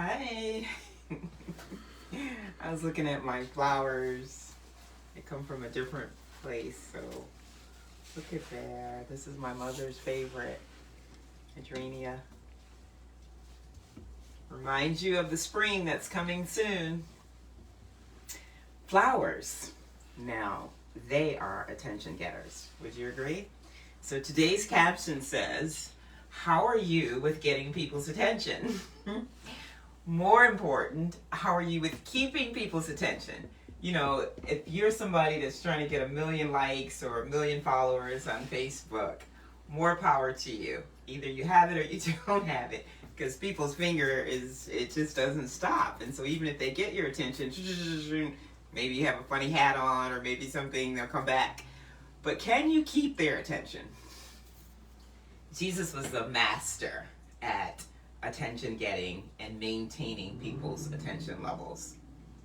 Hi. I was looking at my flowers. They come from a different place, so look at there. This is my mother's favorite, Adrenia. Reminds you of the spring that's coming soon. Flowers. Now, they are attention getters. Would you agree? So today's caption says, how are you with getting people's attention? More important, how are you with keeping people's attention? You know, if you're somebody that's trying to get 1 million likes or 1 million followers on Facebook, more power to you. Either you have it or you don't have it. Because people's finger it just doesn't stop. And so even if they get your attention, maybe you have a funny hat on or maybe something, they'll come back. But can you keep their attention? Jesus was the master at attention getting and maintaining people's attention levels.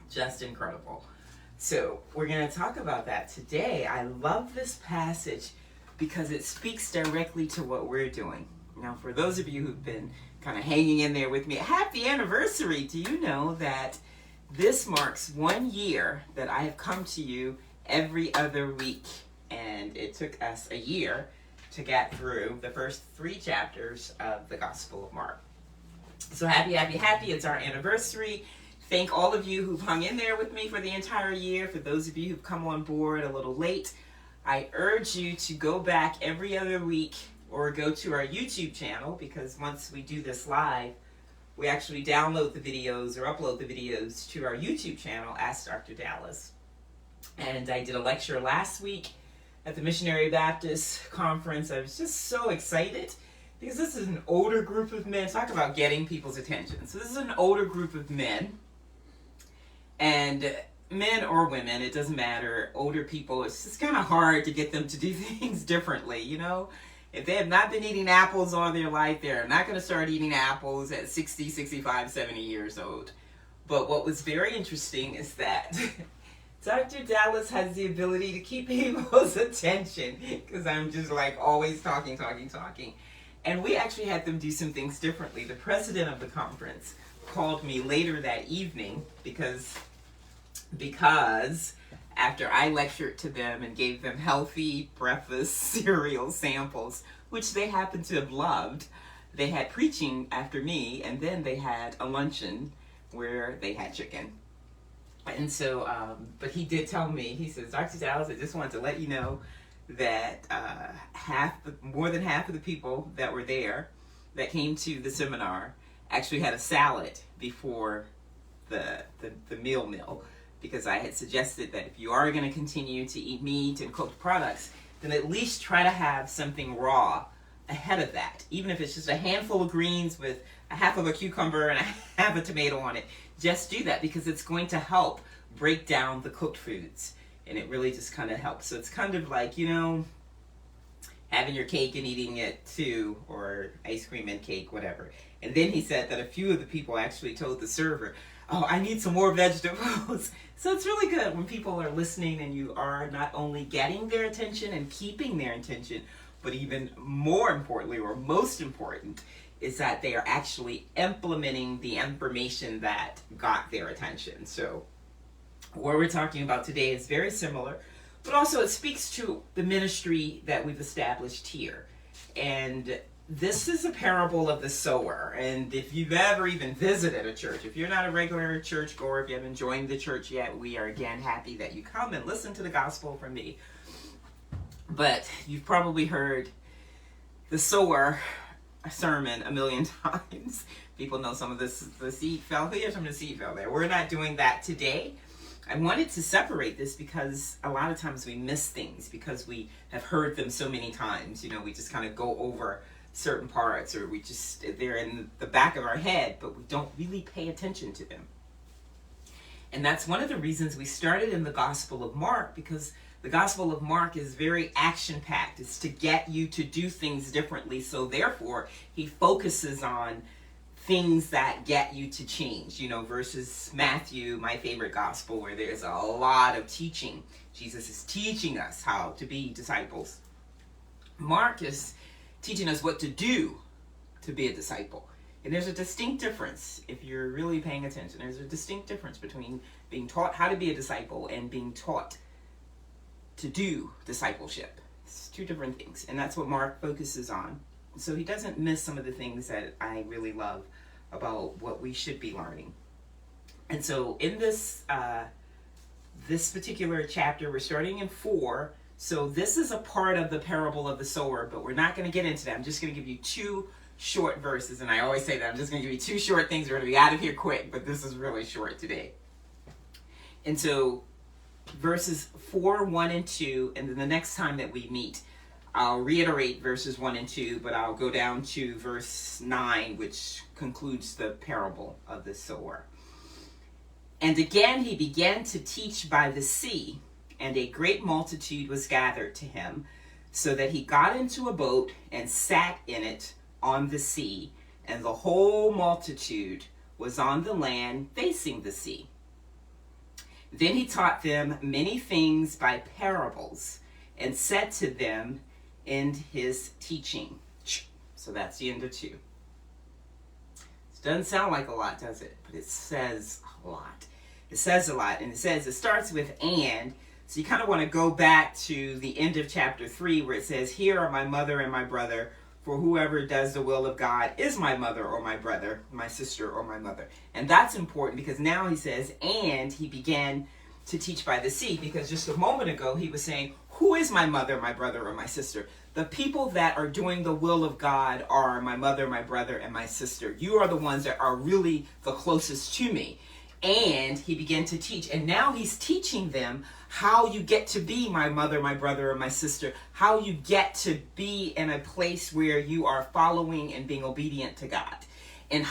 Just incredible. So we're going to talk about that today. I love this passage because it speaks directly to what we're doing. Now, for those of you who've been kind of hanging in there with me, happy anniversary. Do you know that this marks 1 year that I have come to you every other week? And it took us a year to get through the first 3 chapters of the Gospel of Mark. So happy. It's our anniversary. Thank all of you who've hung in there with me for the entire year. For those of you who've come on board a little late, I urge you to go back every other week or go to our YouTube channel, because once we do this live, we actually download the videos or upload the videos to our YouTube channel, Ask Dr. Dallas. And I did a lecture last week at the Missionary Baptist Conference. I was just so excited because this is an older group of men. Talk about getting people's attention. So this is an older group of men, and men or women, it doesn't matter. Older people, it's just kind of hard to get them to do things differently, you know? If they have not been eating apples all their life, they're not going to start eating apples at 60, 65, 70 years old. But what was very interesting is that Dr. Dallas has the ability to keep people's attention, because I'm just like always talking. And we actually had them do some things differently. The president of the conference called me later that evening because after I lectured to them and gave them healthy breakfast cereal samples, which they happened to have loved, they had preaching after me, and then they had a luncheon where they had chicken. And so, but he did tell me, he says, Dr. Dallas, I just wanted to let you know that more than half of the people that were there that came to the seminar actually had a salad before the meal, because I had suggested that if you are going to continue to eat meat and cooked products, then at least try to have something raw ahead of that. Even if it's just a handful of greens with a half of a cucumber and a half a tomato on it, just do that, because it's going to help break down the cooked foods. And it really just kind of helps. So it's kind of like, you know, having your cake and eating it too, or ice cream and cake, whatever. And then he said that a few of the people actually told the server, oh, I need some more vegetables. So it's really good when people are listening and you are not only getting their attention and keeping their attention, but even more importantly, or most important, is that they are actually implementing the information that got their attention. So what we're talking about today is very similar, but also it speaks to the ministry that we've established here. And this is a parable of the sower. And if you've ever even visited a church, if you're not a regular church goer, if you haven't joined the church yet, we are again happy that you come and listen to the gospel from me. But you've probably heard the sower sermon 1 million times. People know some of this, the seed fell here, some of the seed fell there. We're not doing that today. I wanted to separate this because a lot of times we miss things because we have heard them so many times. You know, we just kind of go over certain parts, or they're in the back of our head, but we don't really pay attention to them. And that's one of the reasons we started in the Gospel of Mark, because the Gospel of Mark is very action-packed. It's to get you to do things differently. So therefore, he focuses on things that get you to change, you know, versus Matthew, my favorite gospel, where there's a lot of teaching. Jesus is teaching us how to be disciples. Mark is teaching us what to do to be a disciple. And there's a distinct difference, if you're really paying attention, there's a distinct difference between being taught how to be a disciple and being taught to do discipleship. It's two different things. And that's what Mark focuses on. So he doesn't miss some of the things that I really love about what we should be learning. And so in this this particular chapter, we're starting in 4. So this is a part of the parable of the sower, but we're not going to get into that. I'm just going to give you 2 short verses. And I always say that I'm just going to give you 2 short things. We're going to be out of here quick, but this is really short today. And so verses 4, 1, and 2, and then the next time that we meet, I'll reiterate verses 1 and 2, but I'll go down to verse 9, which concludes the parable of the sower. And again he began to teach by the sea, and a great multitude was gathered to him, so that he got into a boat and sat in it on the sea, and the whole multitude was on the land facing the sea. Then he taught them many things by parables, and said to them in his teaching. So that's the end of 2. It doesn't sound like a lot, does it? But it says a lot. It says a lot, and it starts with "and." So you kind of want to go back to the end of chapter 3, where it says, "Here are my mother and my brother, for whoever does the will of God is my mother or my brother, my sister or my mother." And that's important, because now he says, and he began to teach by the sea, because just a moment ago he was saying, who is my mother, my brother, or my sister? The people that are doing the will of God are my mother, my brother, and my sister. You are the ones that are really the closest to me. And he began to teach. And now he's teaching them how you get to be my mother, my brother, or my sister. How you get to be in a place where you are following and being obedient to God. And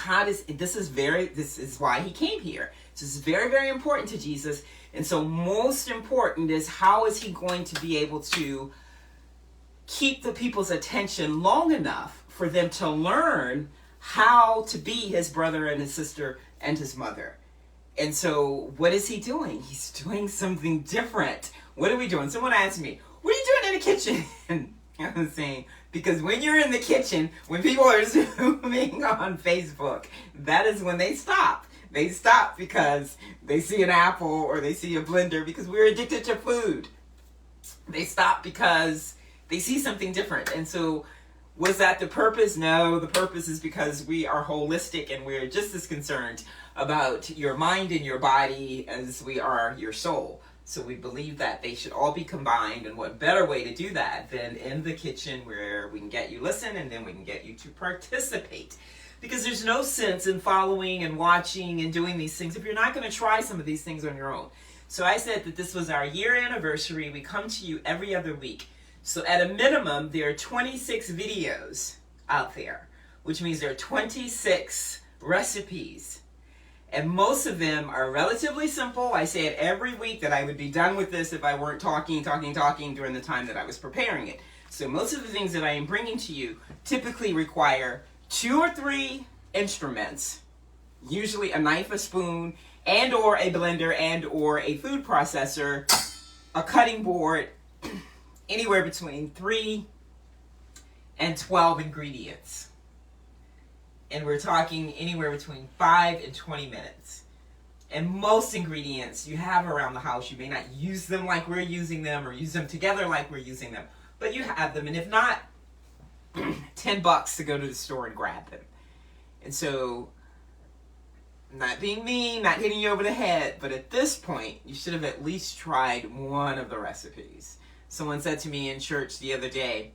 this is why he came here. This is very, very important to Jesus. And so most important is, how is he going to be able to keep the people's attention long enough for them to learn how to be his brother and his sister and his mother? And so what is he doing? He's doing something different. What are we doing? Someone asked me, what are you doing in the kitchen? And I was saying, because when you're in the kitchen, when people are Zooming on Facebook, that is when they stop. They stop because they see an apple or they see a blender, because we're addicted to food. They stop because they see something different. And so was that the purpose? No, the purpose is because we are holistic and we're just as concerned about your mind and your body as we are your soul. So we believe that they should all be combined, and what better way to do that than in the kitchen, where we can get you listen and then we can get you to participate. Because there's no sense in following and watching and doing these things if you're not going to try some of these things on your own. So I said that this was our year anniversary. We come to you every other week. So at a minimum, there are 26 videos out there, which means there are 26 recipes. And most of them are relatively simple. I say it every week that I would be done with this if I weren't talking during the time that I was preparing it. So most of the things that I am bringing to you typically require 2 or 3 instruments, usually a knife, a spoon, and or a blender, and or a food processor, a cutting board, anywhere between 3 and 12 ingredients. And we're talking anywhere between 5 and 20 minutes. And most ingredients you have around the house, you may not use them like we're using them, or use them together like we're using them, but you have them. And if not, $10 to go to the store and grab them. And so, not being mean, not hitting you over the head, but at this point, you should have at least tried one of the recipes. Someone said to me in church the other day,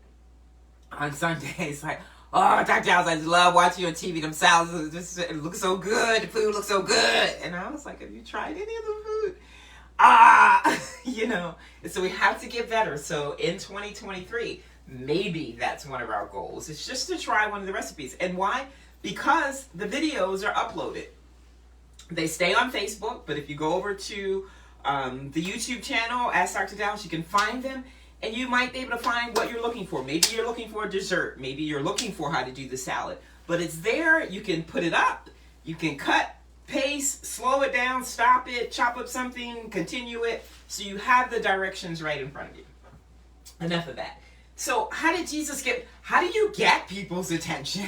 on Sundays, like, "Oh, Dr. House, I just love watching you on TV. Them salads, it looks so good. The food looks so good." And I was like, "Have you tried any of the food?" And so we have to get better. So in 2023, maybe that's one of our goals. It's just to try one of the recipes. And why? Because the videos are uploaded. They stay on Facebook, but if you go over to the YouTube channel, Ask Dr. Dallas, you can find them, and you might be able to find what you're looking for. Maybe you're looking for a dessert. Maybe you're looking for how to do the salad. But it's there. You can put it up. You can cut, paste, slow it down, stop it, chop up something, continue it. So you have the directions right in front of you. Enough of that. So how do you get people's attention?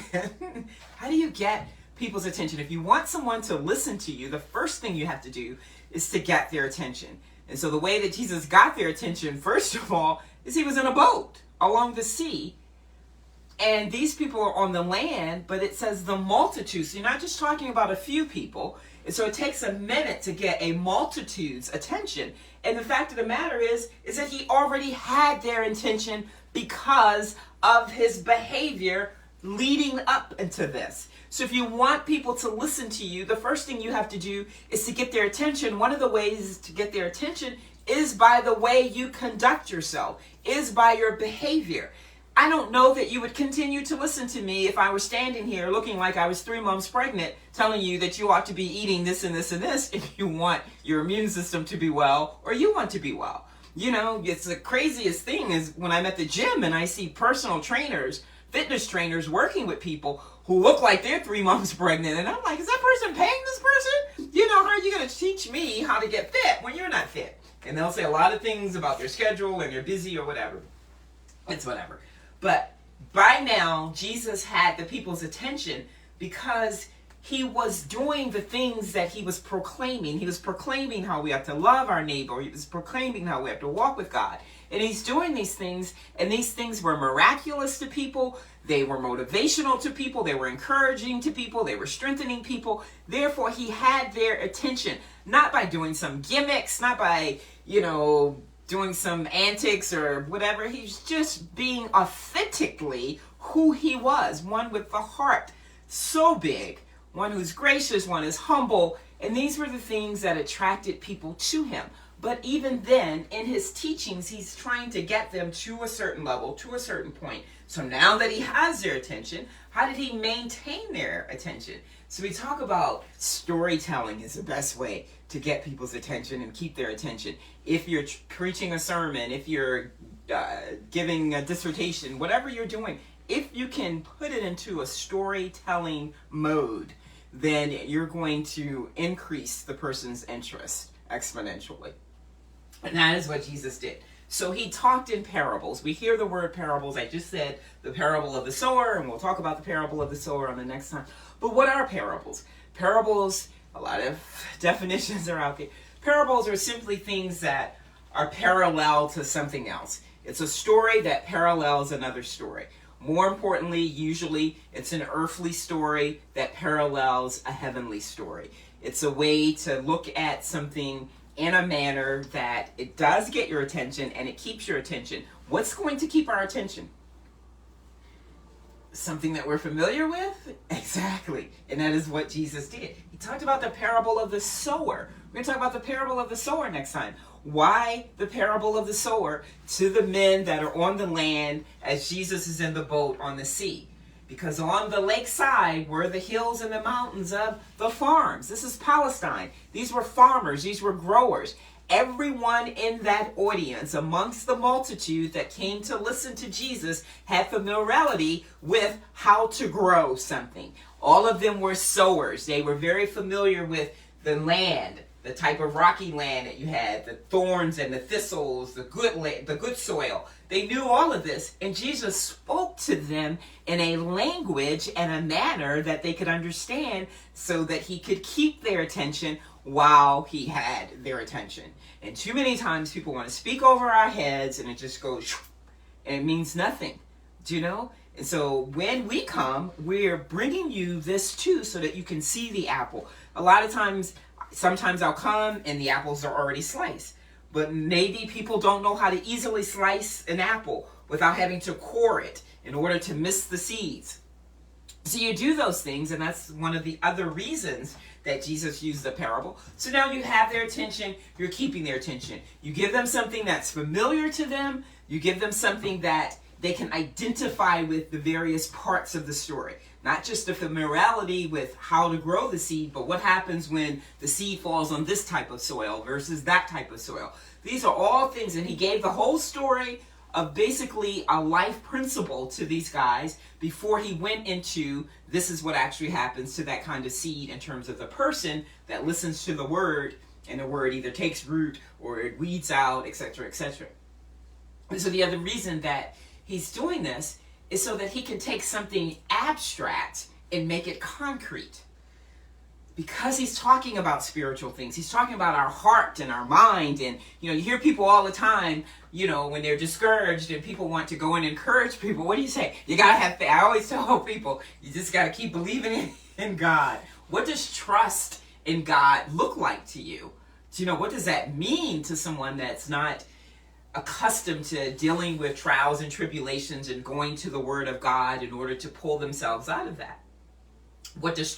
How do you get people's attention, if you want someone to listen to you, the first thing you have to do is to get their attention. And so the way that Jesus got their attention, first of all, is he was in a boat along the sea. And these people are on the land, but it says the multitude. So you're not just talking about a few people. And so it takes a minute to get a multitude's attention. And the fact of the matter is that he already had their attention because of his behavior leading up into this. So if you want people to listen to you, the first thing you have to do is to get their attention. One of the ways to get their attention is by the way you conduct yourself, is by your behavior. I don't know that you would continue to listen to me if I were standing here looking like I was 3 months pregnant, telling you that you ought to be eating this and this and this if you want your immune system to be well or you want to be well. You know, it's the craziest thing is when I'm at the gym and I see personal trainers, fitness trainers working with people who look like they're 3 months pregnant. And I'm like, is that person paying this person? You know, how are you going to teach me how to get fit when you're not fit? And they'll say a lot of things about their schedule and they're busy or whatever. It's whatever. But by now, Jesus had the people's attention because he was doing the things that he was proclaiming. He was proclaiming how we have to love our neighbor. He was proclaiming how we have to walk with God. And he's doing these things, and these things were miraculous to people. They were motivational to people. They were encouraging to people. They were strengthening people. Therefore, he had their attention, not by doing some gimmicks, not by, doing some antics or whatever. He's just being authentically who he was, one with the heart so big, one who's gracious, one who's humble. And these were the things that attracted people to him. But even then, in his teachings, he's trying to get them to a certain level, to a certain point. So now that he has their attention, how did he maintain their attention? So we talk about storytelling is the best way to get people's attention and keep their attention. If you're preaching a sermon, if you're giving a dissertation, whatever you're doing, if you can put it into a storytelling mode, then you're going to increase the person's interest exponentially. And that is what Jesus did. So he talked in parables. We hear the word parables. I just said the parable of the sower, and we'll talk about the parable of the sower on the next time. But what are parables? Parables, a lot of definitions are out there. Parables are simply things that are parallel to something else. It's a story that parallels another story. More importantly, usually it's an earthly story that parallels a heavenly story. It's a way to look at something in a manner that it does get your attention and it keeps your attention. What's going to keep our attention? Something that we're familiar with? Exactly. And that is what Jesus did. He talked about the parable of the sower. We're going to talk about the parable of the sower next time. Why the parable of the sower to the men that are on the land as Jesus is in the boat on the sea? Because on the lakeside were the hills and the mountains of the farms. This is Palestine. These were farmers. These were growers. Everyone in that audience, amongst the multitude that came to listen to Jesus, had familiarity with how to grow something. All of them were sowers. They were very familiar with the land, the type of rocky land that you had, the thorns and the thistles, the good soil. They knew all of this, and Jesus spoke to them in a language and a manner that they could understand so that he could keep their attention while he had their attention. And too many times people want to speak over our heads and it just goes, and it means nothing, do you know? And so when we come, we're bringing you this too so that you can see the apple. A lot of times, sometimes I'll come and the apples are already sliced. But maybe people don't know how to easily slice an apple without having to core it in order to miss the seeds. So you do those things, and that's one of the other reasons that Jesus used the parable. So now you have their attention, you're keeping their attention. You give them something that's familiar to them, you give them something that they can identify with the various parts of the story. Not just the familiarity with how to grow the seed, but what happens when the seed falls on this type of soil versus that type of soil. These are all things, and he gave the whole story of basically a life principle to these guys before he went into this is what actually happens to that kind of seed in terms of the person that listens to the word, and the word either takes root or it weeds out, etc., etc. And so the other reason that he's doing this is so that he can take something abstract and make it concrete. because he's talking about spiritual things. He's talking about our heart and our mind. And, you hear people all the time, when they're discouraged and people want to go and encourage people. What do you say? You got to have faith. I always tell people, you just got to keep believing in God. What does trust in God look like to you? What does that mean to someone that's not accustomed to dealing with trials and tribulations and going to the Word of God in order to pull themselves out of that? What does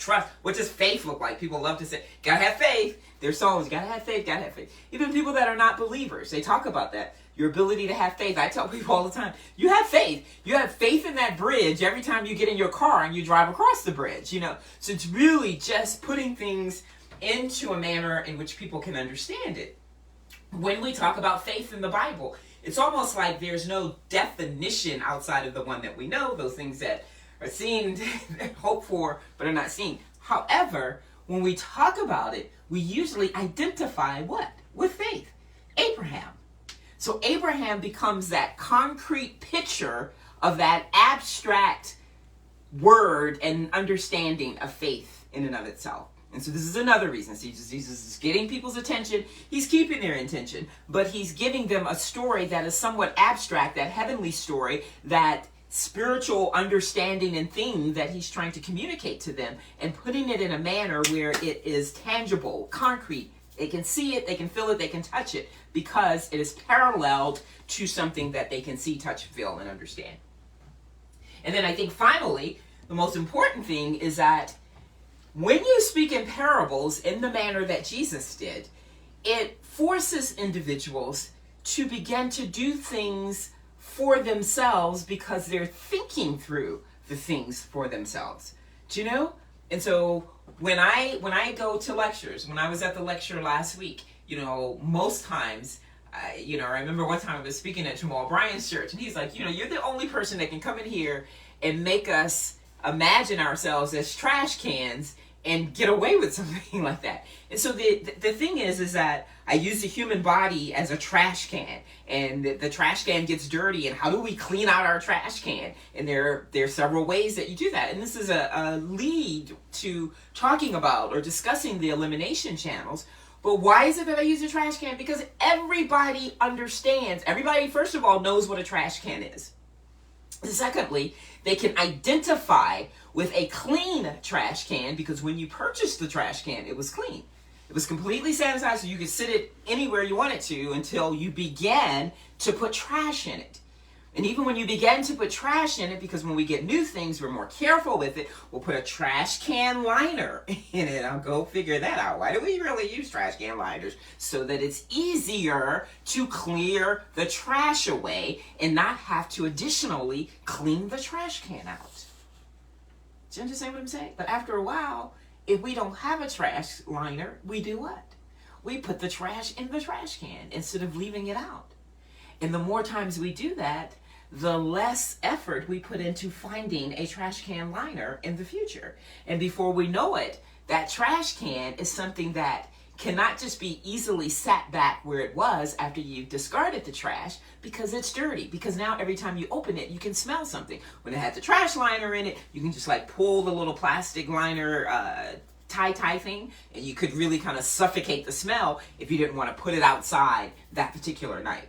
faith look like? People love to say, gotta have faith. Their songs, gotta have faith, gotta have faith. Even people that are not believers, they talk about that. Your ability to have faith. I tell people all the time, you have faith. You have faith in that bridge every time you get in your car and you drive across the bridge, So it's really just putting things into a manner in which people can understand it. When we talk about faith in the Bible, it's almost like there's no definition outside of the one that we know, those things that are seen, hoped for, but are not seen. However, when we talk about it, we usually identify what? With faith. Abraham. So Abraham becomes that concrete picture of that abstract word and understanding of faith in and of itself. And so this is another reason. See, Jesus is getting people's attention. He's keeping their attention, but he's giving them a story that is somewhat abstract, that heavenly story, that spiritual understanding and thing that he's trying to communicate to them, and putting it in a manner where it is tangible, concrete. They can see it, they can feel it, they can touch it, because it is paralleled to something that they can see, touch, feel, and understand. And then I think finally, the most important thing is that when you speak in parables in the manner that Jesus did, it forces individuals to begin to do things for themselves because they're thinking through the things for themselves. Do you know? And so when I go to lectures, when I was at the lecture last week, most times, I remember one time I was speaking at Jamal Bryant's church, and he's like, you're the only person that can come in here and make us imagine ourselves as trash cans and get away with something like that. And so the thing is that I use the human body as a trash can, and the trash can gets dirty, and how do we clean out our trash can? And there are several ways that you do that. And this is a lead to talking about or discussing the elimination channels. But why is it that I use a trash can? Because everybody understands. Everybody, first of all, knows what a trash can is. Secondly, they can identify with a clean trash can, because when you purchased the trash can, it was clean. It was completely sanitized, so you could sit it anywhere you wanted to until you began to put trash in it. And even when you begin to put trash in it, because when we get new things, we're more careful with it, we'll put a trash can liner in it. I'll go figure that out. Why do we really use trash can liners? So that it's easier to clear the trash away and not have to additionally clean the trash can out. Do you understand what I'm saying? But after a while, if we don't have a trash liner, we do what? We put the trash in the trash can instead of leaving it out. And the more times we do that, the less effort we put into finding a trash can liner in the future. And before we know it, that trash can is something that cannot just be easily sat back where it was after you've discarded the trash, because it's dirty. Because now every time you open it, you can smell something. When it had the trash liner in it, you can just like pull the little plastic liner tie thing, and you could really kind of suffocate the smell if you didn't want to put it outside that particular night.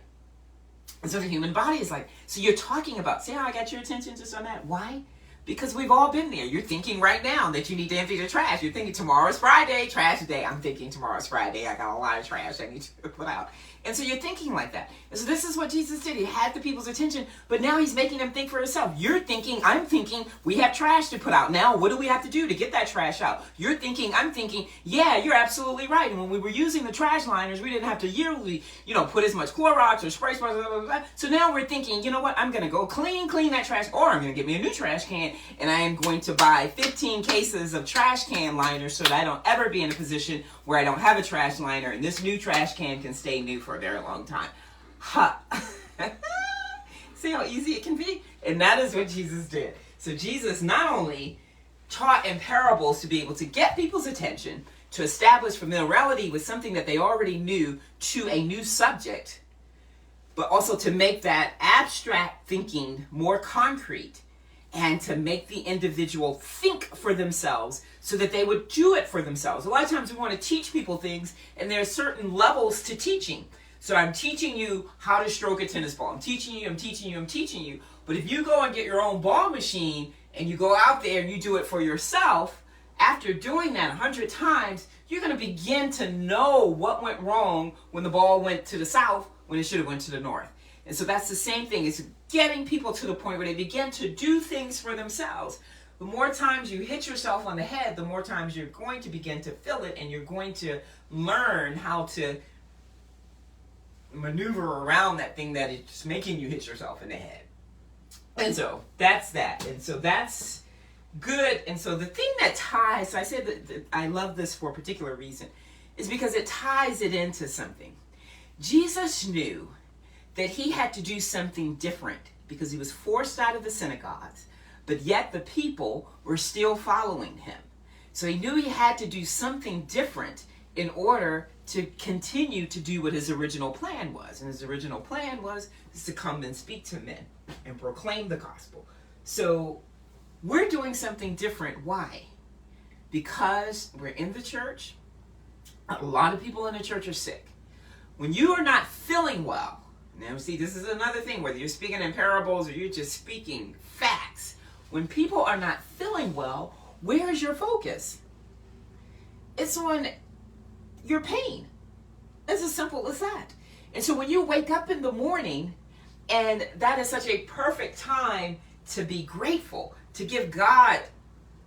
And so the human body is like, so you're talking about, see how I got your attention just on that? Why? Because we've all been there. You're thinking right now that you need to empty the trash. You're thinking tomorrow's Friday, trash day. I'm thinking tomorrow's Friday. I got a lot of trash I need to put out. And so you're thinking like that. And so this is what Jesus did. He had the people's attention, but now he's making them think for themselves. You're thinking, I'm thinking, we have trash to put out. Now, what do we have to do to get that trash out? You're thinking, I'm thinking, yeah, you're absolutely right. And when we were using the trash liners, we didn't have to yearly, put as much Clorox or spray, blah, blah, blah, blah. So now we're thinking, you know what? I'm going to go clean that trash, or I'm going to get me a new trash can, and I am going to buy 15 cases of trash can liners so that I don't ever be in a position where I don't have a trash liner, and this new trash can can stay new for a very long time. Ha! See how easy it can be? And that is what Jesus did. So Jesus not only taught in parables to be able to get people's attention, to establish familiarity with something that they already knew to a new subject, but also to make that abstract thinking more concrete. and to make the individual think for themselves so that they would do it for themselves. A lot of times we want to teach people things, and there are certain levels to teaching. So I'm teaching you how to stroke a tennis ball. I'm teaching you. But if you go and get your own ball machine and you go out there and you do it for yourself, after doing that 100 times, you're going to begin to know what went wrong when the ball went to the south when it should have went to the north. And so that's the same thing. It's getting people to the point where they begin to do things for themselves. The more times you hit yourself on the head, the more times you're going to begin to feel it, and you're going to learn how to maneuver around that thing that is making you hit yourself in the head. And so that's that. And so that's good. And so the thing that ties, so I said that I love this for a particular reason, is because it ties it into something. Jesus knew that he had to do something different because he was forced out of the synagogues, but yet the people were still following him. So he knew he had to do something different in order to continue to do what his original plan was. And his original plan was to come and speak to men and proclaim the gospel. So we're doing something different. Why? Because we're in the church. A lot of people in the church are sick. When you are not feeling well, now see, this is another thing, whether you're speaking in parables or you're just speaking facts. When people are not feeling well, where is your focus? It's on your pain. It's as simple as that. And so when you wake up in the morning, and that is such a perfect time to be grateful, to give God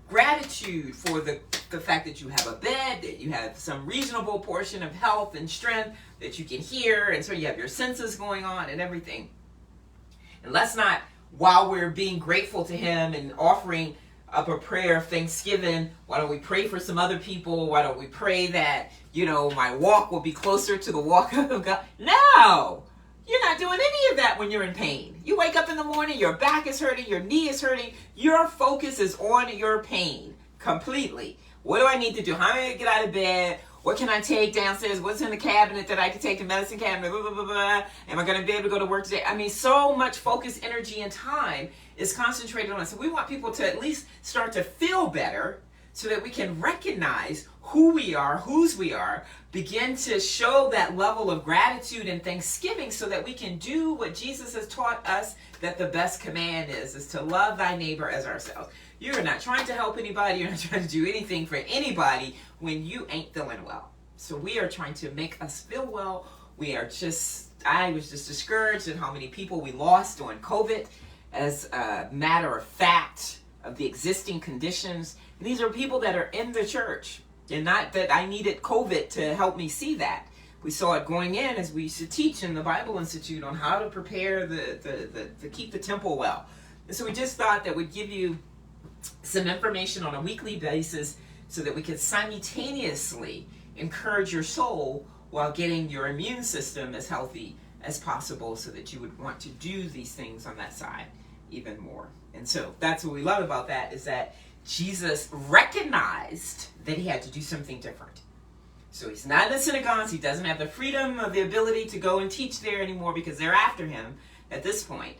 gratitude for the fact that you have a bed, that you have some reasonable portion of health and strength, that you can hear, and so you have your senses going on and everything. And let's not, while we're being grateful to him and offering up a prayer of thanksgiving, why don't we pray for some other people? Why don't we pray that, my walk will be closer to the walk of God? No! You're not doing any of that when you're in pain. You wake up in the morning, your back is hurting, your knee is hurting. Your focus is on your pain completely. What do I need to do? How am I going to get out of bed? What can I take downstairs? What's in the cabinet that I can take? The medicine cabinet, blah, blah, blah, blah. Am I going to be able to go to work today? I mean, so much focus, energy, and time is concentrated on it. So we want people to at least start to feel better so that we can recognize who we are, whose we are, begin to show that level of gratitude and thanksgiving so that we can do what Jesus has taught us that the best command is to love thy neighbor as ourselves. You're not trying to help anybody. You're not trying to do anything for anybody when you ain't feeling well. So we are trying to make us feel well. I was just discouraged at how many people we lost during COVID as a matter of fact of the existing conditions. And these are people that are in the church. And not that I needed COVID to help me see that. We saw it going in as we used to teach in the Bible Institute on how to prepare to keep the temple well. And so we just thought that we'd give you some information on a weekly basis so that we could simultaneously encourage your soul while getting your immune system as healthy as possible so that you would want to do these things on that side even more. And so that's what we love about that, is that Jesus recognized that he had to do something different. So he's not in the synagogues. He doesn't have the freedom of the ability to go and teach there anymore because they're after him at this point.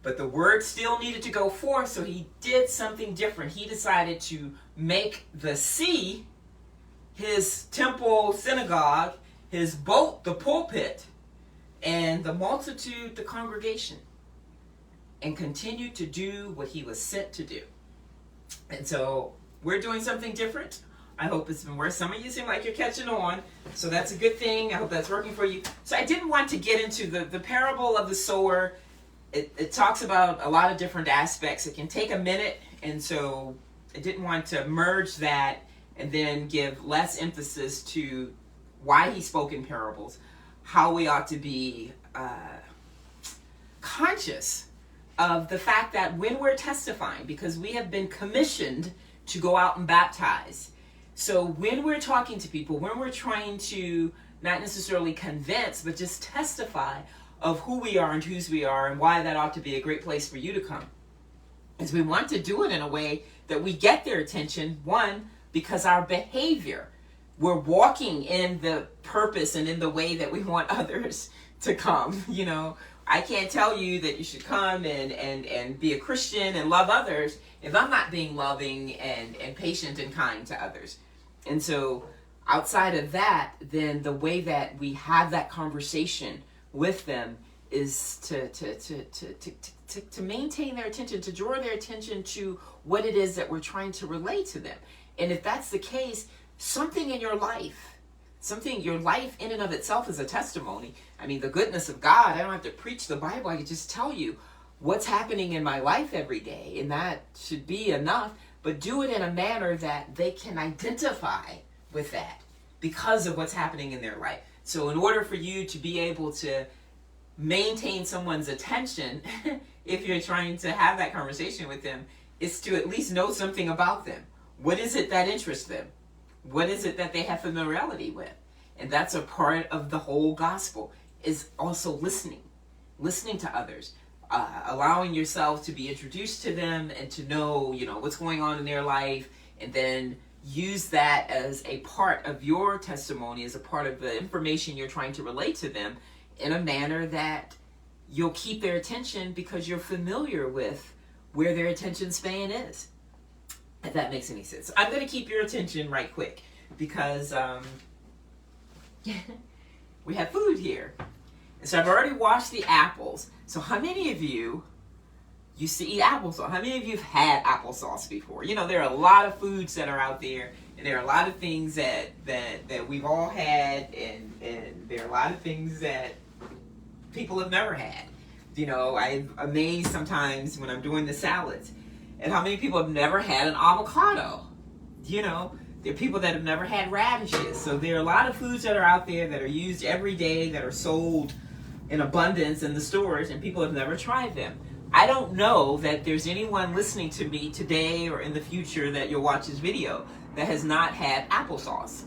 But the word still needed to go forth, so he did something different. He decided to make the sea his temple synagogue, his boat the pulpit, and the multitude the congregation, and continue to do what he was sent to do. And so we're doing something different. I hope it's been worth. Some of you seem like you're catching on, so that's a good thing. I hope that's working for you. So I didn't want to get into the parable of the sower. It talks about a lot of different aspects. It can take a minute, and so I didn't want to merge that and then give less emphasis to why he spoke in parables, how we ought to be conscious of the fact that when we're testifying, because we have been commissioned to go out and baptize. So when we're talking to people, when we're trying to not necessarily convince, but just testify of who we are and whose we are and why that ought to be a great place for you to come, is we want to do it in a way that we get their attention. One, because our behavior, we're walking in the purpose and in the way that we want others to come. I can't tell you that you should come and be a Christian and love others if I'm not being loving and patient and kind to others. And so outside of that, then the way that we have that conversation with them is to maintain their attention, to draw their attention to what it is that we're trying to relate to them. And if that's the case, something in your life in and of itself is a testimony. I mean, the goodness of God, I don't have to preach the Bible. I can just tell you what's happening in my life every day, and that should be enough. But do it in a manner that they can identify with that because of what's happening in their life. So in order for you to be able to maintain someone's attention, if you're trying to have that conversation with them, is to at least know something about them. What is it that interests them? What is it that they have familiarity with? And that's a part of the whole gospel, is also listening to others, allowing yourself to be introduced to them and to know, what's going on in their life, and then use that as a part of your testimony, as a part of the information you're trying to relate to them in a manner that you'll keep their attention because you're familiar with where their attention span is. If that makes any sense. I'm going to keep your attention right quick because we have food here. And so I've already washed the apples. So how many of you used to eat applesauce? How many of you have had applesauce before? There are a lot of foods that are out there, and there are a lot of things that we've all had, and there are a lot of things that people have never had. I'm amazed sometimes when I'm doing the salads and how many people have never had an avocado. There are people that have never had radishes. So there are a lot of foods that are out there that are used every day, that are sold in abundance in the stores, and people have never tried them. I don't know that there's anyone listening to me today or in the future that you'll watch this video that has not had applesauce.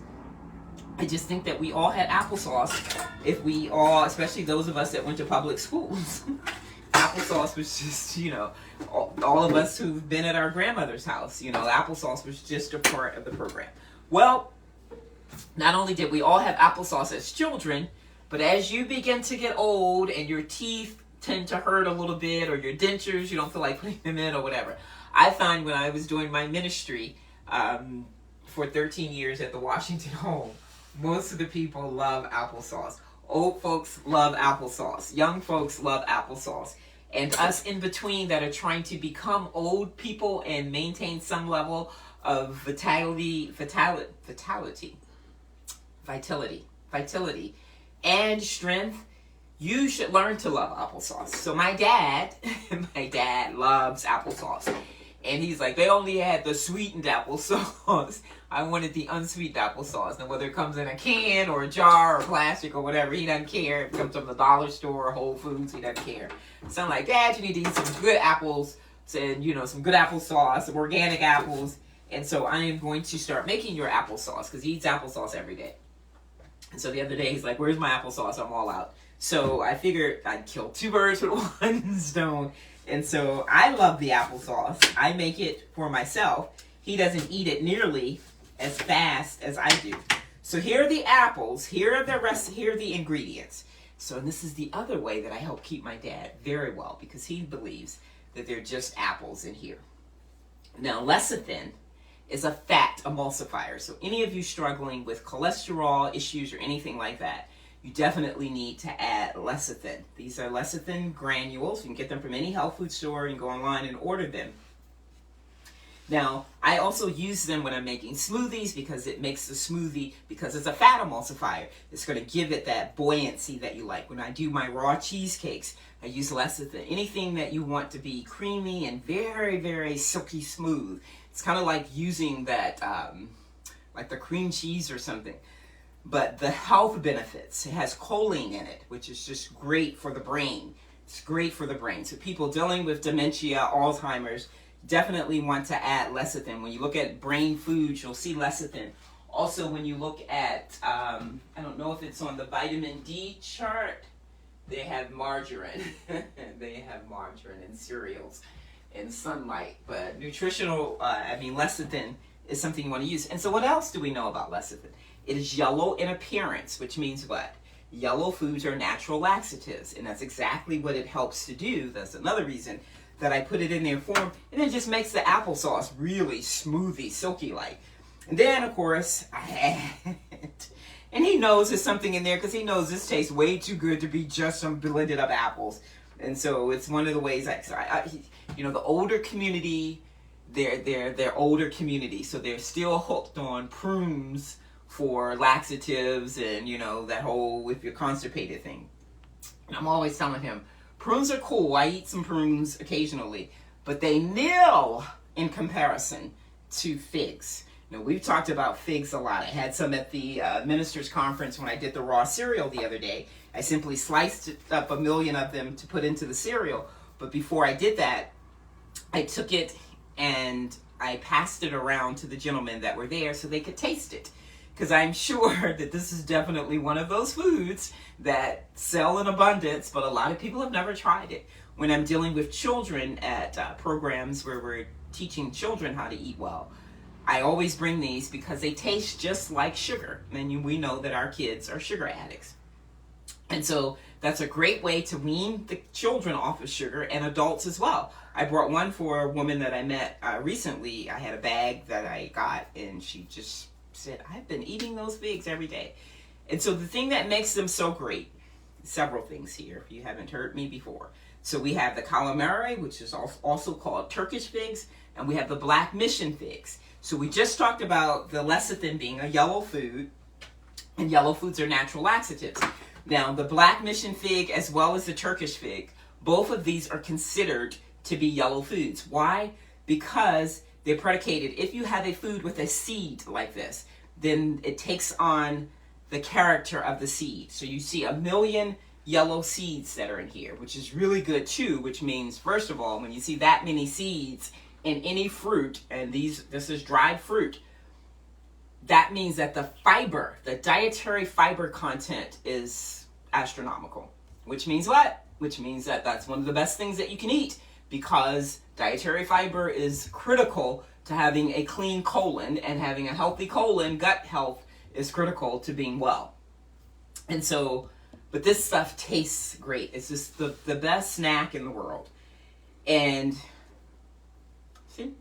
I just think that we all had applesauce if we all, especially those of us that went to public schools. Applesauce was just, all of us who've been at our grandmother's house, applesauce was just a part of the program. Well, not only did we all have applesauce as children, but as you begin to get old and your teeth tend to hurt a little bit, or your dentures, you don't feel like putting them in or whatever. I find when I was doing my ministry for 13 years at the Washington Home, most of the people love applesauce. Old folks love applesauce. Young folks love applesauce. And us in between that are trying to become old people and maintain some level of vitality, and strength, you should learn to love applesauce. So my dad loves applesauce. And he's like, they only had the sweetened applesauce. I wanted the unsweetened applesauce. And whether it comes in a can or a jar or plastic or whatever, he doesn't care. If it comes from the dollar store or Whole Foods, he doesn't care. So I'm like, Dad, you need to eat some good apples and, some good applesauce, some organic apples. And so I am going to start making your applesauce because he eats applesauce every day. And so the other day, he's like, where's my applesauce? I'm all out. So I figured I'd kill two birds with one stone. And so I love the applesauce. I make it for myself. He doesn't eat it nearly as fast as I do. So here are the apples. Here are the ingredients. So this is the other way that I help keep my dad very well, because he believes that they're just apples in here. Now, lecithin is a fat emulsifier. So any of you struggling with cholesterol issues or anything like that, you definitely need to add lecithin. These are lecithin granules. You can get them from any health food store. You can go online and order them. Now, I also use them when I'm making smoothies because it makes the smoothie, because it's a fat emulsifier, it's going to give it that buoyancy that you like. When I do my raw cheesecakes, I use lecithin. Anything that you want to be creamy and very, very silky smooth. It's kind of like using that, like the cream cheese or something. But the health benefits, it has choline in it, which is just great for the brain. It's great for the brain. So people dealing with dementia, Alzheimer's, definitely want to add lecithin. When you look at brain foods, you'll see lecithin. Also, when you look at, I don't know if it's on the vitamin D chart, they have margarine. They have margarine in cereals and sunlight. But lecithin is something you want to use. And so what else do we know about lecithin? It is yellow in appearance, which means what? yellow foods are natural laxatives, and that's exactly what it helps to do. That's another reason that I put it in their form, and it just makes the applesauce really smoothie, silky like. And then, of course, I had, and he knows there's something in there because he knows this tastes way too good to be just some blended up apples. And so it's one of the ways the older community, they're older community, so they're still hooked on prunes for laxatives and, that whole if you're constipated thing. And I'm always telling him, prunes are cool. I eat some prunes occasionally, but they nil in comparison to figs. We've talked about figs a lot. I had some at the ministers' conference when I did the raw cereal the other day. I simply sliced up 1 million of them to put into the cereal. But before I did that, I took it and I passed it around to the gentlemen that were there so they could taste it. Because I'm sure that this is definitely one of those foods that sell in abundance, but a lot of people have never tried it. When I'm dealing with children at programs where we're teaching children how to eat well, I always bring these because they taste just like sugar. And we know that our kids are sugar addicts. And so that's a great way to wean the children off of sugar and adults as well. I brought one for a woman that I met recently. I had a bag that I got, and she just said, I've been eating those figs every day. And so the thing that makes them so great, several things here, if you haven't heard me before. So we have the calamari, which is also called Turkish figs, and we have the black mission figs. So we just talked about the lecithin being a yellow food, and yellow foods are natural laxatives. Now, the black mission fig as well as the Turkish fig, both of these are considered to be yellow foods. Why? Because they're predicated. If you have a food with a seed like this, then it takes on the character of the seed. So you see 1 million yellow seeds that are in here, which is really good too, which means, first of all, when you see that many seeds in any fruit, and this is dried fruit, that means that the fiber, the dietary fiber content is astronomical. Which means what? Which means that that's one of the best things that you can eat, because dietary fiber is critical to having a clean colon, and having a healthy colon, gut health, is critical to being well. And so, but this stuff tastes great. It's just the best snack in the world. And see,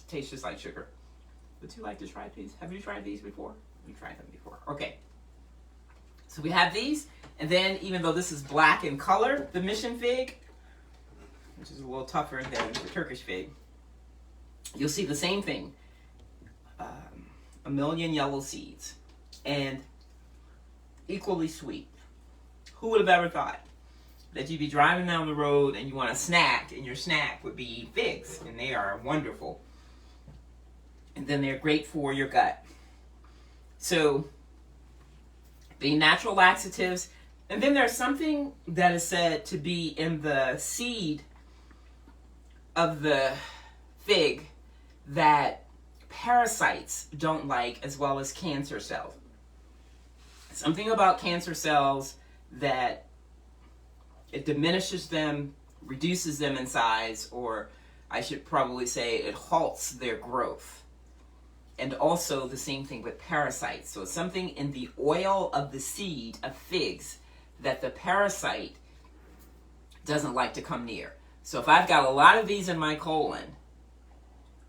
tastes just like sugar. Would you like to try these? Have you tried these before? You tried them before. Okay. So we have these, and then even though this is black in color, the mission fig, which is a little tougher than the Turkish fig, you'll see the same thing. 1 million yellow seeds, and equally sweet. Who would have ever thought that you'd be driving down the road and you want a snack, and your snack would be figs, and they are wonderful. And then they're great for your gut. So, being natural laxatives. And then there's something that is said to be in the seed of the fig that parasites don't like, as well as cancer cells. Something about cancer cells that it diminishes them, reduces them in size, or I should probably say it halts their growth. And also the same thing with parasites. So it's something in the oil of the seed of figs that the parasite doesn't like to come near. So if I've got a lot of these in my colon,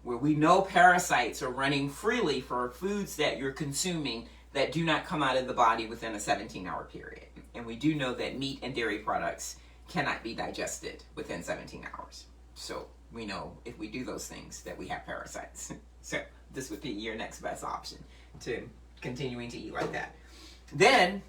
where we know parasites are running freely for foods that you're consuming that do not come out of the body within a 17-hour period. And we do know that meat and dairy products cannot be digested within 17 hours. So we know if we do those things that we have parasites. So this would be your next best option to continuing to eat like that. Then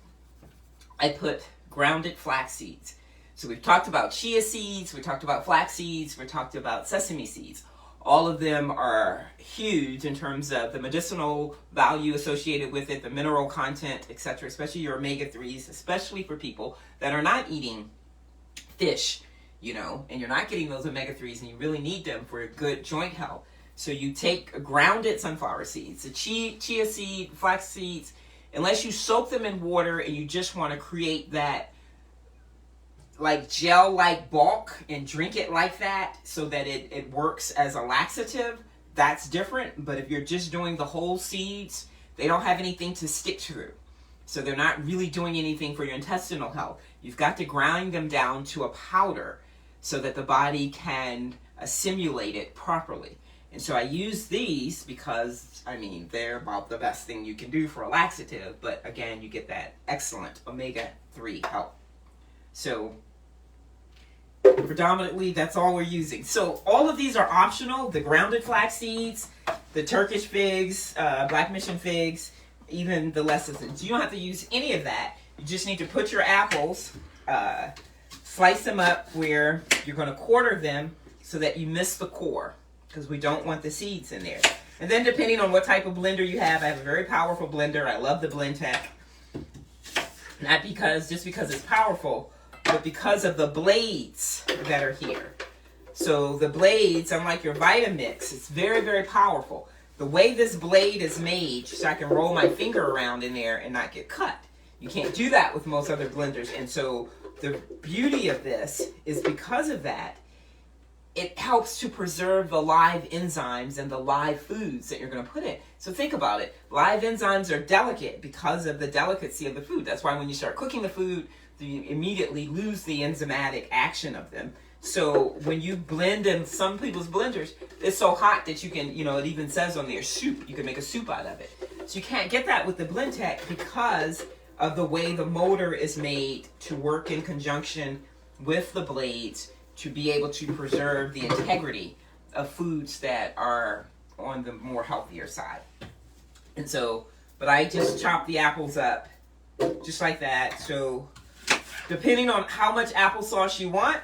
I put grounded flax seeds. So we've talked about chia seeds, we talked about flax seeds, we talked about sesame seeds. All of them are huge in terms of the medicinal value associated with it, the mineral content, etc., especially your omega-3s, especially for people that are not eating fish, and you're not getting those omega-3s, and you really need them for good joint health. So you take grounded sunflower seeds, the chia seed, flax seeds, unless you soak them in water and you just want to create that like gel-like bulk and drink it like that so that it works as a laxative, that's different. But if you're just doing the whole seeds, they don't have anything to stick through. So they're not really doing anything for your intestinal health. You've got to grind them down to a powder so that the body can assimilate it properly. And so I use these because, I mean, they're about the best thing you can do for a laxative. But again, you get that excellent omega-3 help. So predominantly, that's all we're using. So all of these are optional. The grounded flax seeds, the Turkish figs, black mission figs, even the lecithins. You don't have to use any of that. You just need to put your apples, slice them up where you're going to quarter them so that you miss the core, because we don't want the seeds in there. And then depending on what type of blender you have, I have a very powerful blender. I love the Blendtec. Not just because it's powerful, but because of the blades that are here. So the blades, unlike your Vitamix, it's very, very powerful. The way this blade is made, so I can roll my finger around in there and not get cut. You can't do that with most other blenders. And so the beauty of this is because of that, it helps to preserve the live enzymes and the live foods that you're going to put in. So think about it. Live enzymes are delicate because of the delicacy of the food. That's why when you start cooking the food, you immediately lose the enzymatic action of them. So when you blend in some people's blenders, it's so hot that you can, it even says on there, soup. You can make a soup out of it. So you can't get that with the Blendtec because of the way the motor is made to work in conjunction with the blades to be able to preserve the integrity of foods that are on the more healthier side. And so, but I just chop the apples up just like that. So depending on how much applesauce you want,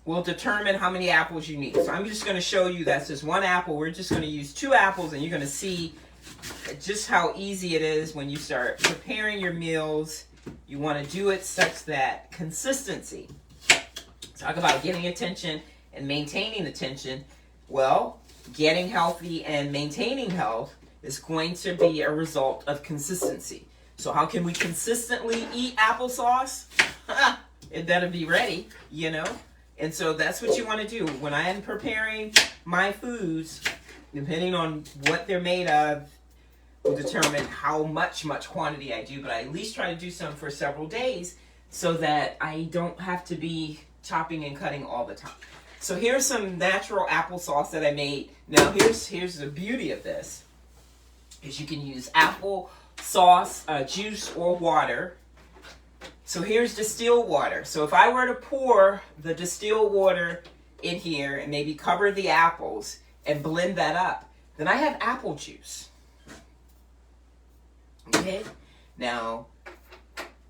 will determine how many apples you need. So I'm just going to show you that's just one apple. We're just going to use 2 apples, and you're going to see just how easy it is when you start preparing your meals. You want to do it such that consistency. Talk about getting attention and maintaining attention. Well, getting healthy and maintaining health is going to be a result of consistency. So how can we consistently eat applesauce? It better be ready, And so that's what you want to do. When I am preparing my foods, depending on what they're made of, will determine how much quantity I do. But I at least try to do some for several days so that I don't have to be chopping and cutting all the time. So here's some natural applesauce that I made. Now here's the beauty of this, is you can use apple sauce, juice, or water. So here's distilled water. So if I were to pour the distilled water in here and maybe cover the apples and blend that up, then I have apple juice. Okay? Now,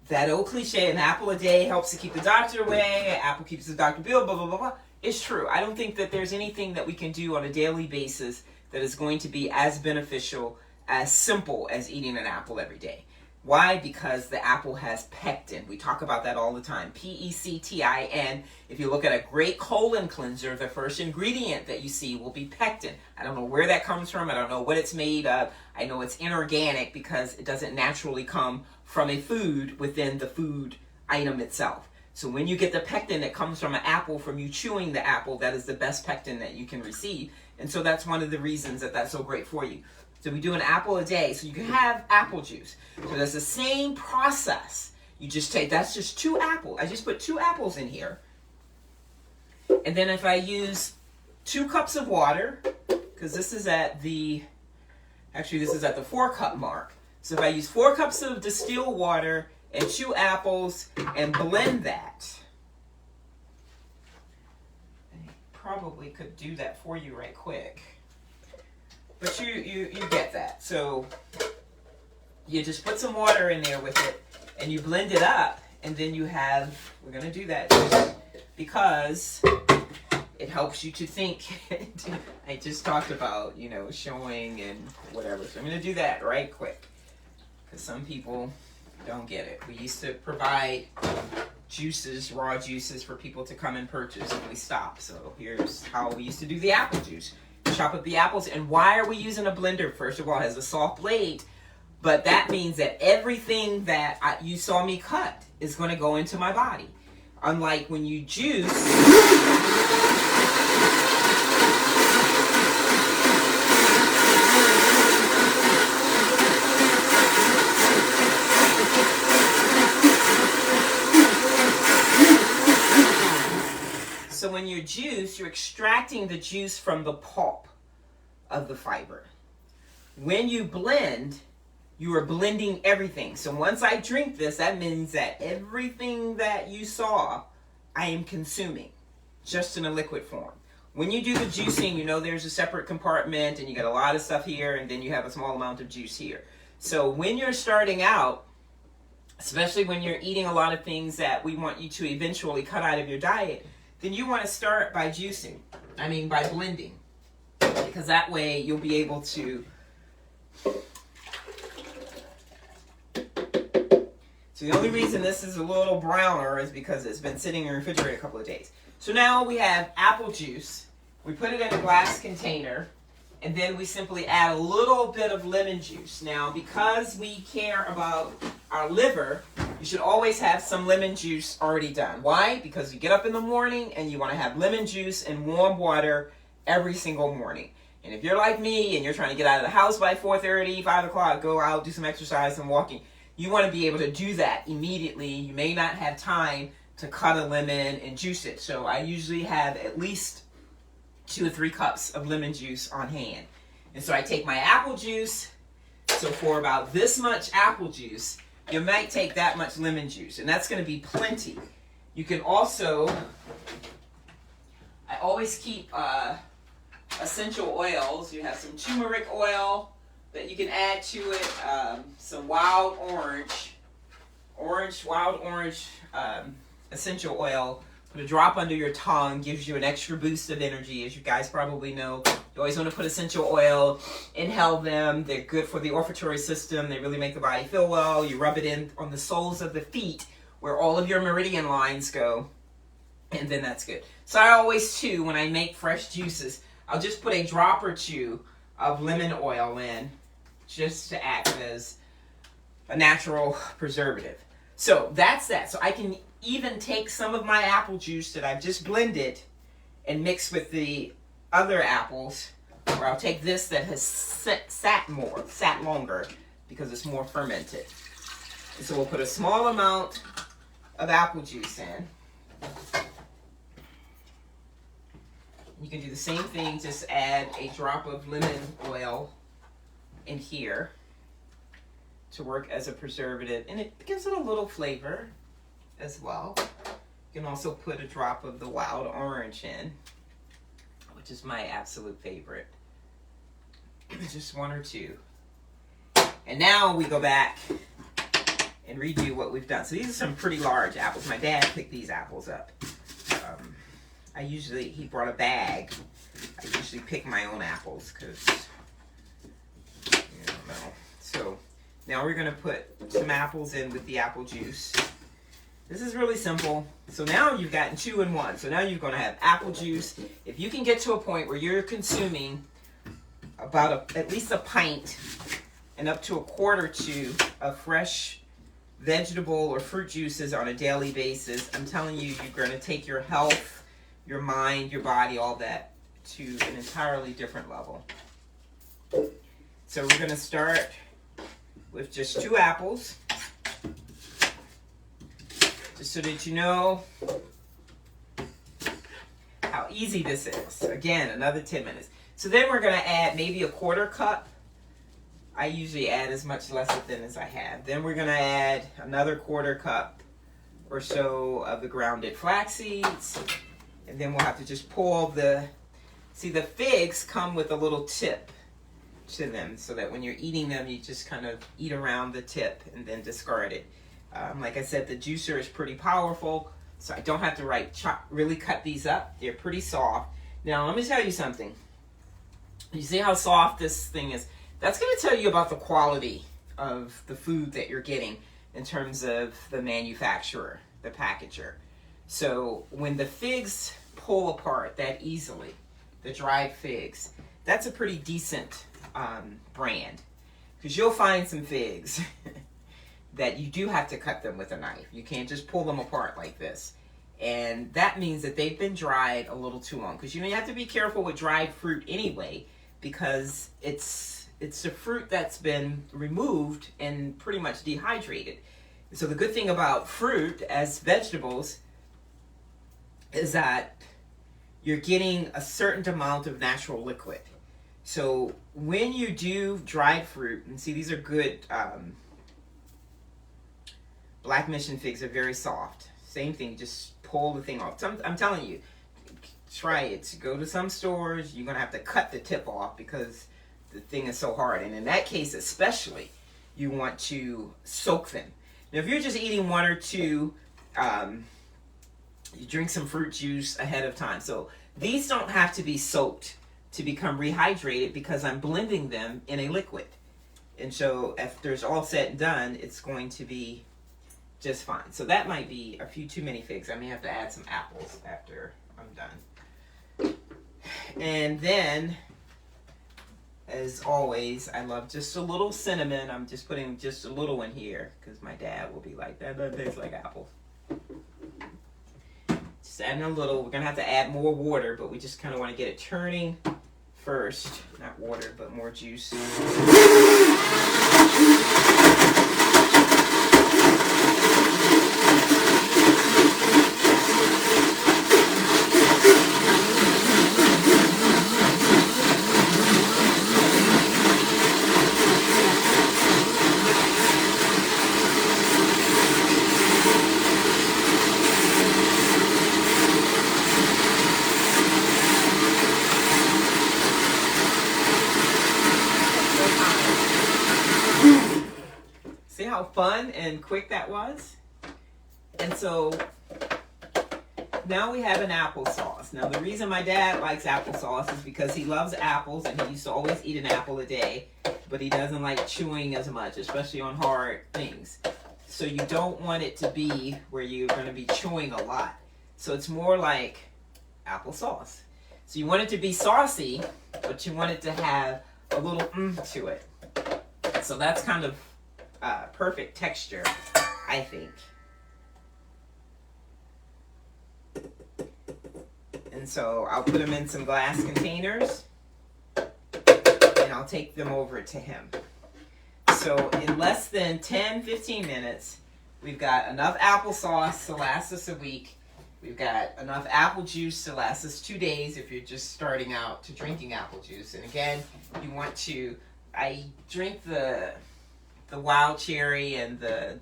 that old cliche, an apple a day helps to keep the doctor away, an apple keeps the doctor bill, blah, blah, blah, blah. It's true. I don't think that there's anything that we can do on a daily basis that is going to be as beneficial, as simple as eating an apple every day. Why? Because the apple has pectin. We talk about that all the time. Pectin. If you look at a great colon cleanser, the first ingredient that you see will be pectin. I don't know where that comes from. I don't know what it's made of. I know it's inorganic because it doesn't naturally come from a food within the food item itself. So when you get the pectin that comes from an apple, from you chewing the apple, that is the best pectin that you can receive. And so that's one of the reasons that that's so great for you. So we do an apple a day, so you can have apple juice. So that's the same process. You just take, that's just 2 apples. I just put 2 apples in here. And then if I use 2 cups of water, because this is at the 4-cup mark. So if I use 4 cups of distilled water and 2 apples and blend that, I probably could do that for you right quick. But you get that. So you just put some water in there with it and you blend it up, and then you have, we're going to do that just because it helps you to think. I just talked about, showing and whatever. So I'm going to do that right quick because some people don't get it. We used to provide juices, raw juices for people to come and purchase, and we stopped. So here's how we used to do the apple juice. Chop up the apples. And why are we using a blender? First of all, it has a soft blade, but that means that everything that you saw me cut is going to go into my body. Unlike when you juice, juice, you're extracting the juice from the pulp of the fiber. When you blend, you are blending everything. So once I drink this, that means that everything that you saw, I am consuming, just in a liquid form. When you do the juicing, you know there's a separate compartment and you got a lot of stuff here and then you have a small amount of juice here. So when you're starting out, especially when you're eating a lot of things that we want you to eventually cut out of your diet, then you want to start by juicing. By blending. Because that way you'll be able to... So the only reason this is a little browner is because it's been sitting in the refrigerator a couple of days. So now we have apple juice. We put it in a glass container, and then we simply add a little bit of lemon juice. Now, because we care about our liver, you should always have some lemon juice already done. Why? Because you get up in the morning and you want to have lemon juice and warm water every single morning. And if you're like me and you're trying to get out of the house by 4:30, 5 o'clock, go out, do some exercise and walking, you want to be able to do that immediately. You may not have time to cut a lemon and juice it. So I usually have at least 2 or 3 cups of lemon juice on hand. And so I take my apple juice. So for about this much apple juice, you might take that much lemon juice. And that's going to be plenty. You can also, I always keep essential oils. You have some turmeric oil that you can add to it, some wild orange essential oil. Put a drop under your tongue, gives you an extra boost of energy. As you guys probably know, you always want to put essential oil, inhale them. They're good for the olfactory system. They really make the body feel well. You rub it in on the soles of the feet where all of your meridian lines go, and then that's good. So I always, too, when I make fresh juices, I'll just put a drop or two of lemon oil in just to act as a natural preservative. So that's that. So I can even take some of my apple juice that I've just blended and mix with the other apples, or I'll take this that has sat longer because it's more fermented. And so we'll put a small amount of apple juice in. You can do the same thing, just add a drop of lemon oil in here to work as a preservative, and it gives it a little flavor as well. You can also put a drop of the wild orange in, which is my absolute favorite. Just 1 or 2. And now we go back and redo what we've done. So these are some pretty large apples. My dad picked these apples up. He brought a bag. I usually pick my own apples because, So now we're going to put some apples in with the apple juice. This is really simple. So now you've gotten 2 in 1. So now you're going to have apple juice. If you can get to a point where you're consuming about at least a pint and up to a quart or 2 of fresh vegetable or fruit juices on a daily basis, I'm telling you, you're going to take your health, your mind, your body, all that to an entirely different level. So we're going to start with just 2 apples, just so that you know how easy this is. Again, another 10 minutes. So then we're going to add maybe a 1/4 cup. I usually add as much less than as I have. Then we're going to add another 1/4 cup or so of the grounded flax seeds. And then we'll have to just pull the figs come with a little tip to them, so that when you're eating them, you just kind of eat around the tip and then discard it. Like I said, the juicer is pretty powerful, so I don't have to really cut these up. They're pretty soft. Now, let me tell you something. You see how soft this thing is? That's going to tell you about the quality of the food that you're getting in terms of the manufacturer, the packager. So when the figs pull apart that easily, the dried figs, that's a pretty decent brand. Because you'll find some figs that you do have to cut them with a knife. You can't just pull them apart like this. And that means that they've been dried a little too long. Because you have to be careful with dried fruit anyway, because it's a fruit that's been removed and pretty much dehydrated. So the good thing about fruit as vegetables is that you're getting a certain amount of natural liquid. So when you do dried fruit, and see these are good, black mission figs are very soft. Same thing, just pull the thing off. I'm telling you, try it. Go to some stores, you're going to have to cut the tip off because the thing is so hard. And in that case especially, you want to soak them. Now if you're just eating one or two, you drink some fruit juice ahead of time. So these don't have to be soaked to become rehydrated because I'm blending them in a liquid. And so after it's all said and done, it's going to be just fine. So that might be a few too many figs. I may have to add some apples after I'm done. And then, as always, I love just a little cinnamon. I'm just putting just a little in here because my dad will be like, that doesn't taste like apples. Just adding a little. We're going to have to add more water, but we just kind of want to get it turning first. Not water, but more juice. See how fun and quick that was? And so now we have an applesauce. Now the reason my dad likes applesauce is because he loves apples and he used to always eat an apple a day, but he doesn't like chewing as much, especially on hard things. So you don't want it to be where you're going to be chewing a lot. So it's more like applesauce. So you want it to be saucy, but you want it to have a little to it. So that's kind of perfect texture, I think. And so I'll put them in some glass containers and I'll take them over to him. So in less than 10-15 minutes, we've got enough applesauce to last us a week. We've got enough apple juice to last us 2 days if you're just starting out to drinking apple juice. And again, you want to, I drink the wild cherry and the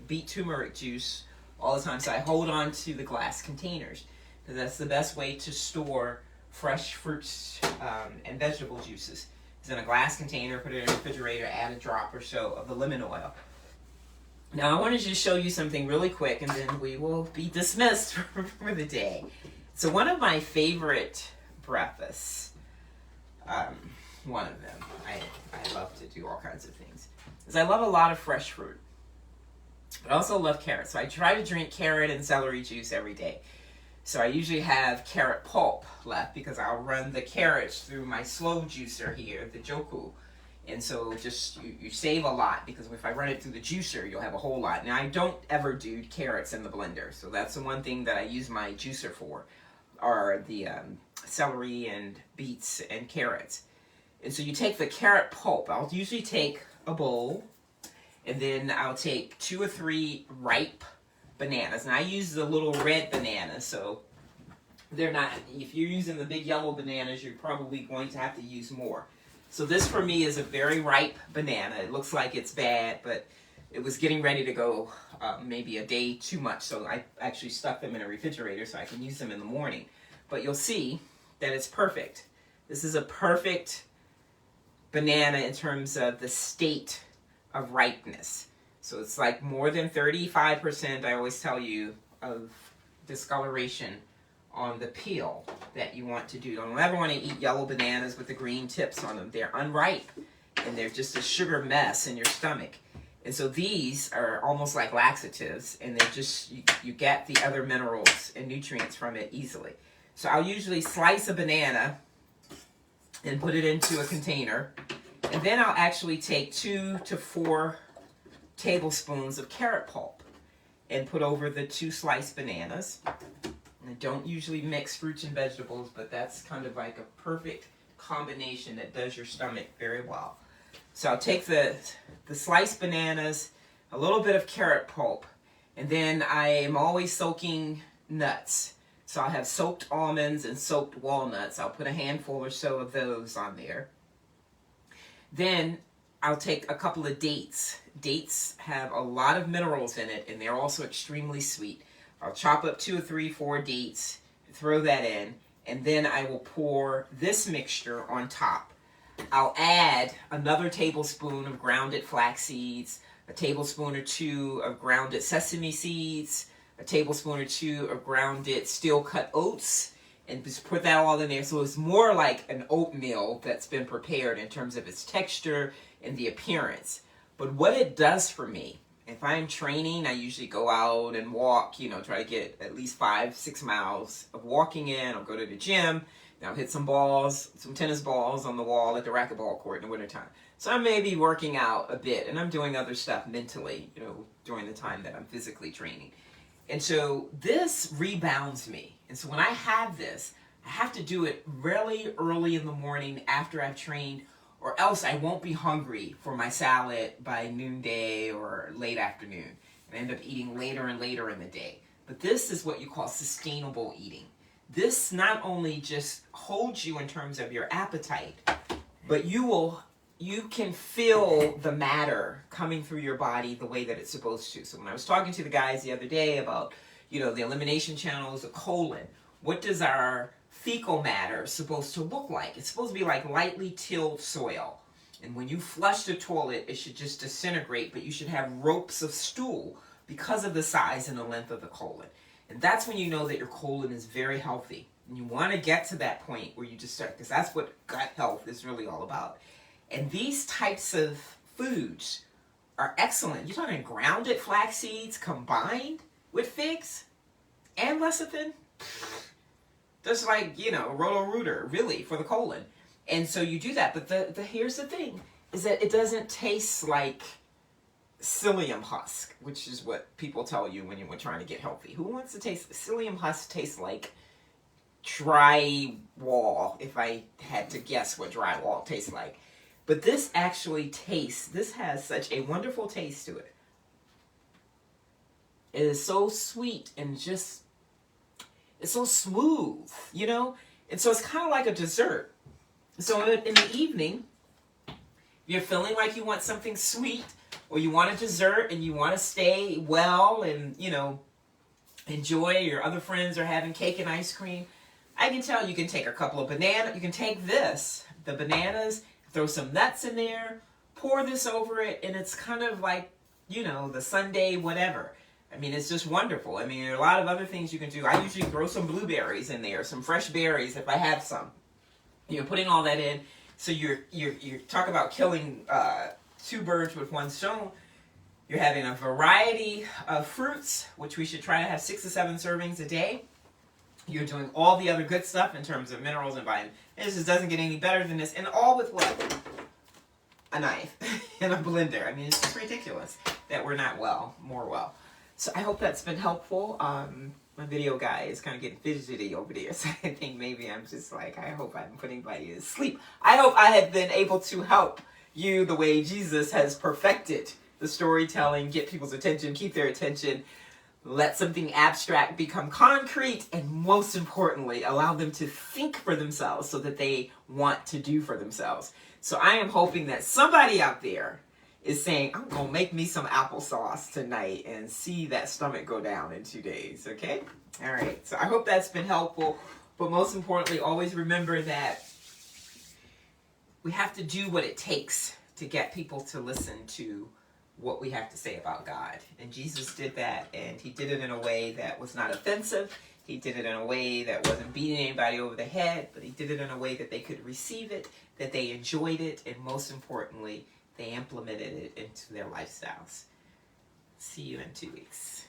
beet turmeric juice all the time. So I hold on to the glass containers because that's the best way to store fresh fruits and vegetable juices. It's in a glass container, put it in the refrigerator, add a drop or so of the lemon oil. Now I wanted to show you something really quick and then we will be dismissed for the day. So one of my favorite breakfasts, one of them, I love to do all kinds of things, is I love a lot of fresh fruit. But I also love carrots. So I try to drink carrot and celery juice every day. So I usually have carrot pulp left because I'll run the carrots through my slow juicer here, the Joku. And so just you save a lot because if I run it through the juicer, you'll have a whole lot. Now I don't ever do carrots in the blender. So that's the one thing that I use my juicer for, are the celery and beets and carrots. And so you take the carrot pulp. I'll usually take a bowl and then I'll take 2 or 3 ripe bananas. And I use the little red bananas, so they're not, if you're using the big yellow bananas, you're probably going to have to use more. So this for me is a very ripe banana. It looks like it's bad, but it was getting ready to go maybe a day too much, so I actually stuck them in a refrigerator so I can use them in the morning. But you'll see that it's perfect. This is a perfect banana in terms of the state of ripeness. So it's like more than 35%, I always tell you, of discoloration on the peel that you want to do. Don't ever want to eat yellow bananas with the green tips on them. They're unripe and they're just a sugar mess in your stomach. And so these are almost like laxatives, and they're just, you get the other minerals and nutrients from it easily. So I'll usually slice a banana and put it into a container, and then I'll actually take 2 to 4 tablespoons of carrot pulp and put over the 2 sliced bananas. I don't usually mix fruits and vegetables, but that's kind of like a perfect combination that does your stomach very well. So I'll take the sliced bananas, a little bit of carrot pulp, and then I am always soaking nuts. So I'll have soaked almonds and soaked walnuts. I'll put a handful or so of those on there. Then I'll take a couple of dates. Dates have a lot of minerals in it, and they're also extremely sweet. I'll chop up 2 or 3, 4 dates, throw that in, and then I will pour this mixture on top. I'll add another tablespoon of grounded flax seeds, a tablespoon or 2 of grounded sesame seeds, a tablespoon or 2 of grounded steel cut oats, and just put that all in there. So it's more like an oatmeal that's been prepared in terms of its texture and the appearance. But what it does for me, if I'm training, I usually go out and walk, try to get at least 5-6 miles of walking in. I'll go to the gym. I'll hit some balls, some tennis balls on the wall at the racquetball court in the wintertime. So I may be working out a bit, and I'm doing other stuff mentally, during the time that I'm physically training. And so this rebounds me. And so when I have this, I have to do it really early in the morning after I've trained, or else I won't be hungry for my salad by noonday or late afternoon. And I end up eating later and later in the day. But this is what you call sustainable eating. This not only just holds you in terms of your appetite, but you can feel the matter coming through your body the way that it's supposed to. So when I was talking to the guys the other day about, the elimination channels, the colon, what does our fecal matter supposed to look like? It's supposed to be like lightly tilled soil. And when you flush the toilet, it should just disintegrate, but you should have ropes of stool because of the size and the length of the colon. And that's when you know that your colon is very healthy. And you want to get to that point where you just start, because that's what gut health is really all about. And these types of foods are excellent. You're talking grounded flax seeds combined with figs and lecithin. Just like, Roto-Rooter, really, for the colon. And so you do that. But here's the thing, is that it doesn't taste like psyllium husk, which is what people tell you when you're trying to get healthy. Who wants to taste? Psyllium husk tastes like drywall, if I had to guess what drywall tastes like. But this actually this has such a wonderful taste to it. It is so sweet and just, it's so smooth, And so it's kind of like a dessert. So in the evening, you're feeling like you want something sweet, or you want a dessert and you want to stay well and, enjoy. Your other friends are having cake and ice cream. I can tell you can take a couple of bananas. You can take the bananas, throw some nuts in there, pour this over it, and it's kind of like, the Sunday whatever. I mean, it's just wonderful. I mean, there are a lot of other things you can do. I usually throw some blueberries in there, some fresh berries if I have some. Putting all that in. So you're talk about killing 2 birds with 1 stone. You're having a variety of fruits, which we should try to have 6 to 7 servings a day. You're doing all the other good stuff in terms of minerals and vitamins. It just doesn't get any better than this. And all with what? A knife and a blender. I mean, it's just ridiculous that we're not more well. So I hope that's been helpful. My video guy is kind of getting fidgety over there. So I think maybe I'm just like, I hope I'm putting anybody to sleep. I hope I have been able to help you the way Jesus has perfected the storytelling, get people's attention, keep their attention, let something abstract become concrete, and most importantly, allow them to think for themselves so that they want to do for themselves. So I am hoping that somebody out there is saying, I'm going to make me some applesauce tonight and see that stomach go down in 2 days, okay? All right, so I hope that's been helpful. But most importantly, always remember that we have to do what it takes to get people to listen to what we have to say about God. And Jesus did that, and he did it in a way that was not offensive. He did it in a way that wasn't beating anybody over the head, but he did it in a way that they could receive it, that they enjoyed it, and most importantly, they implemented it into their lifestyles. See you in 2 weeks.